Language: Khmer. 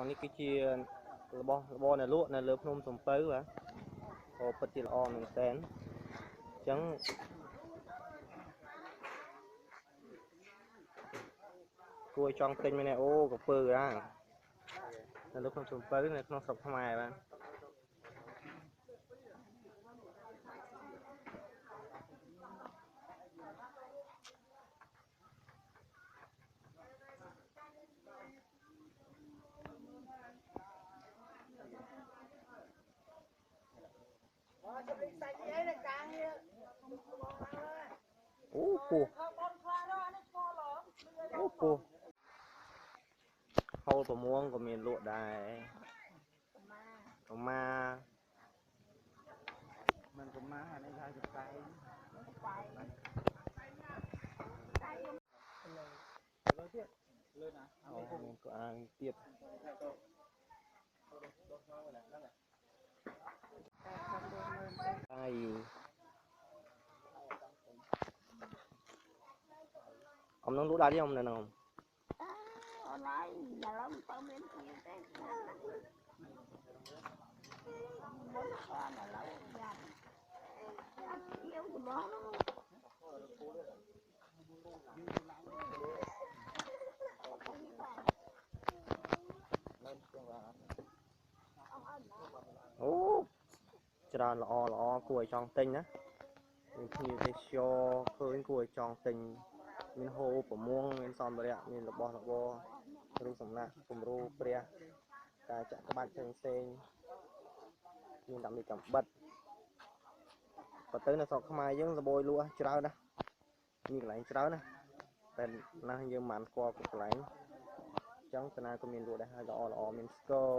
នេះគឺជារបស់នៅលក់នៅលើភ្នំសំពៅបាទអូពិតជាល្អមែនតើអញ្ចឹងគួរចង់ទិញមែនអូកពើអានៅលើភ្នំសំពៅនៅក្នុងស្រុកខ្មែរបាទអូពោះអូពោះហូលប្រមួងក៏មានលក់ដែរកម្មាមិនកម្មាអានេះហៅចង្កៃលើទៀតលើណាអូមានក៏អាងទៀតហើយអមនឹងលក់ដែរទេអមនៅនោះអូនហើយឥឡូវមិនទៅមានគ្នាទេមុនគាត់ឥឡូវយ៉ាប់ខ្ញុំទៅបងអូច្រើនល្អគួរឲ្យចង់ទិញណាមានគ្នាទេសចរឃើញគួរឲ្យចង់ទិញមានហូលប្រមួងមានសម្ភារៈមានរបស់របររូបសំណាកគំរូព្រះការចាក់ក្បាច់ផ្សេងមានដាក់មីកំបិតបើទៅនៅស្រុកខ្មែរយើងសបយលក់ច្រើនណាស់មានកន្លែងច្រើនណាស់តែណាស់យើងមិនស្គាល់កន្លែងអញ្ចឹងតាណាក៏មានលក់ដែរហើយល្អមានស្គរ